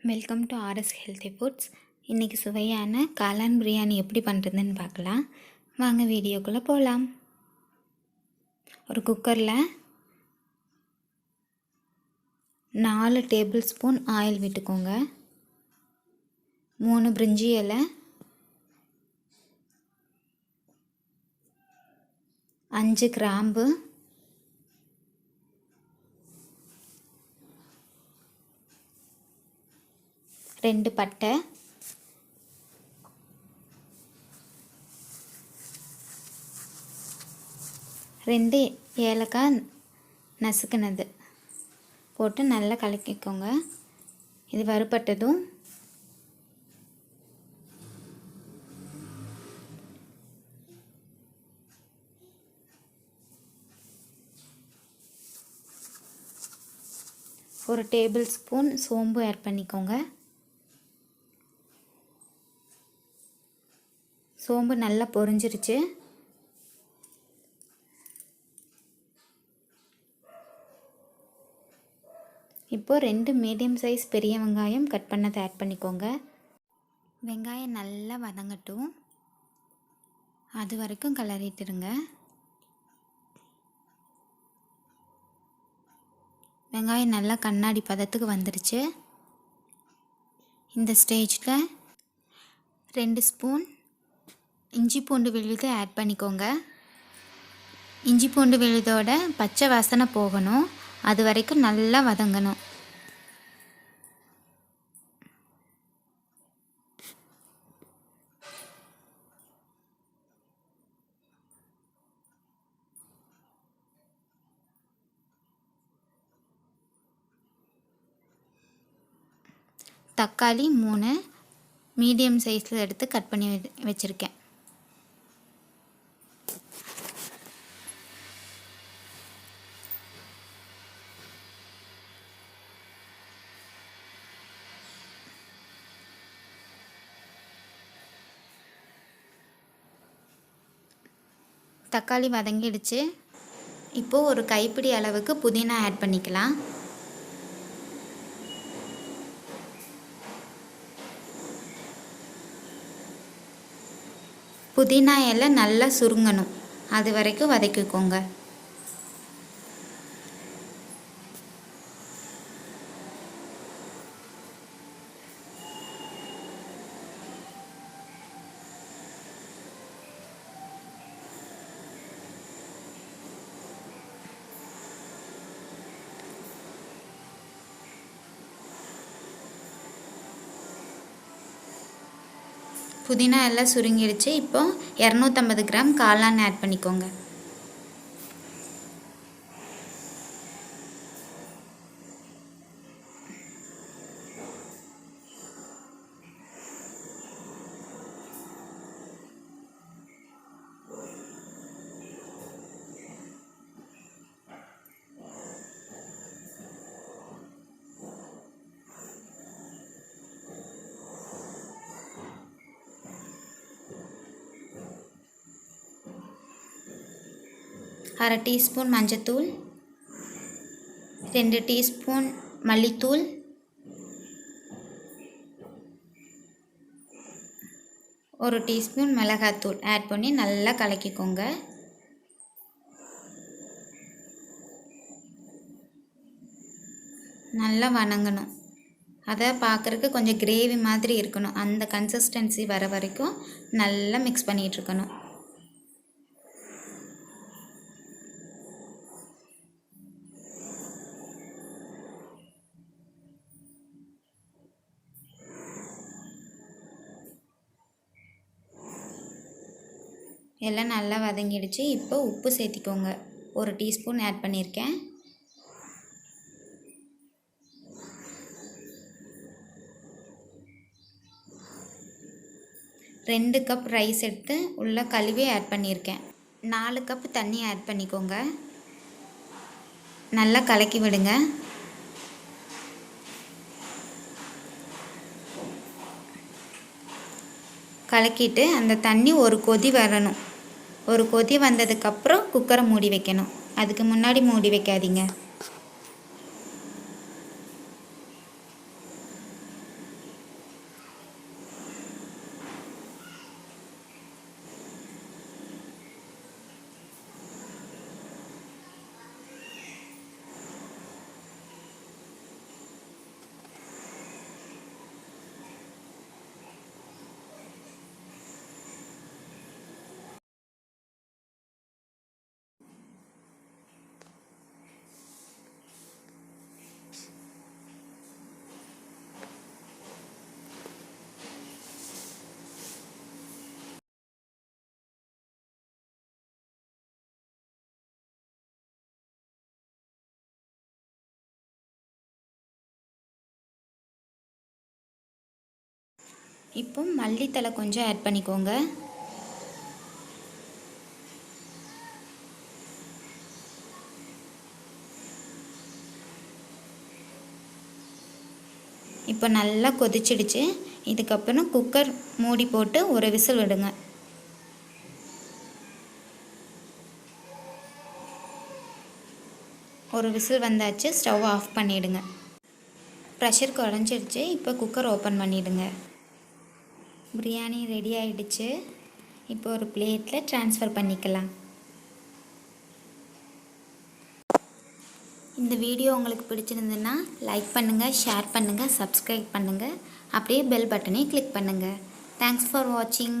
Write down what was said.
Welcome to RS healthy foods. இன்றைக்கி சுவையான காளான் பிரியாணி எப்படி பண்ணுறதுன்னு பார்க்கலாம். வாங்க வீடியோக்குள்ளே போகலாம். ஒரு குக்கரில் 4 டேபிள் ஸ்பூன் ஆயில் விட்டுக்கோங்க. 3 பிரிஞ்சி இலை, 5 கிராம்பு, 2 பட்டை, 2 ஏலக்காய் நசுக்குனது போட்டு நல்லா கலக்கிக்கோங்க. இது வறுபட்டதும் ஒரு டேபிள் ஸ்பூன் சோம்பு ஆட் பண்ணிக்கோங்க. சோம்பு நல்லா பொரிஞ்சிருச்சு. இப்போது 2 மீடியம் சைஸ் பெரிய வெங்காயம் கட் பண்ணதை ஆட் பண்ணிக்கோங்க. வெங்காயம் நல்லா வதங்கட்டும், அது வரைக்கும் கிளறிட்டுருங்க. வெங்காயம் நல்லா கண்ணாடி பதத்துக்கு வந்துருச்சு. இந்த ஸ்டேஜில் 2 ஸ்பூன் இஞ்சி பூண்டு விழுது ஆட் பண்ணிக்கோங்க. இஞ்சி பூண்டு விழுதோட பச்சை வாசனை போகணும், அது வரைக்கும் நல்லா வதங்கணும். தக்காளி 3 மீடியம் சைஸில் எடுத்து கட் பண்ணி வச்சுருக்கேன். தக்காளி வதங்கிடுச்சு. இப்போது ஒரு கைப்பிடி அளவுக்கு புதினா ஆட் பண்ணிக்கலாம். புதினா இலை நல்லா சுருங்கணும், அது வரைக்கும் வதக்கிக்கோங்க. புதினா எல்லாம் சுருங்கிடுச்சு. இப்போ 250 கிராம் காளான் ஆட் பண்ணிக்கோங்க. அரை டீஸ்பூன் மஞ்சத்தூள், 2 டீஸ்பூன் மல்லித்தூள், 1 டீஸ்பூன் மிளகாத்தூள் ஆட் பண்ணி நல்லா கலக்கிக்கோங்க. நல்லா வணங்கணும், அதை பார்க்குறதுக்கு கொஞ்சம் கிரேவி மாதிரி இருக்கணும். அந்த கன்சிஸ்டன்சி வர வரைக்கும் நல்லா மிக்ஸ் பண்ணிகிட்ருக்கணும். எல்லாம் நல்லா வதங்கிடுச்சு. இப்போ உப்பு சேர்த்திக்கோங்க. 1 டீஸ்பூன் ஆட் பண்ணியிருக்கேன். ரெண்டு கப் ரைஸ் எடுத்து உள்ள கழுவி ஆட் பண்ணியிருக்கேன். 4 கப் தண்ணி ஆட் பண்ணிக்கோங்க. நல்லா கலக்கி விடுங்க. கலக்கிட்டு அந்த தண்ணி ஒரு கொதி வரணும். ஒரு கொதி வந்ததுக்கப்புறம் குக்கரை மூடி வைக்கணும், அதுக்கு முன்னாடி மூடி வைக்காதீங்க. இப்போ மல்லித்தழை கொஞ்சம் ஆட் பண்ணிக்கோங்க. இப்போ நல்லா கொதிச்சிடுச்சு. இதுக்கப்புறம் குக்கர் மூடி போட்டு ஒரு விசில் விடுங்க. ஒரு விசில் வந்தாச்சு. ஸ்டவ் ஆஃப் பண்ணிவிடுங்க. ப்ரெஷர் குறைஞ்சிடுச்சு. இப்போ குக்கர் ஓப்பன் பண்ணிவிடுங்க. பிரியாணி ரெடி ஆகிடுச்சு. இப்போ ஒரு பிளேட்டில் ட்ரான்ஸ்ஃபர் பண்ணிக்கலாம். இந்த வீடியோ உங்களுக்கு பிடிச்சிருந்துன்னா லைக் பண்ணுங்கள், ஷேர் பண்ணுங்கள், சப்ஸ்கிரைப் பண்ணுங்கள். அப்படியே பெல் பட்டனை கிளிக் பண்ணுங்கள். தேங்க்ஸ் ஃபார் வாட்சிங்.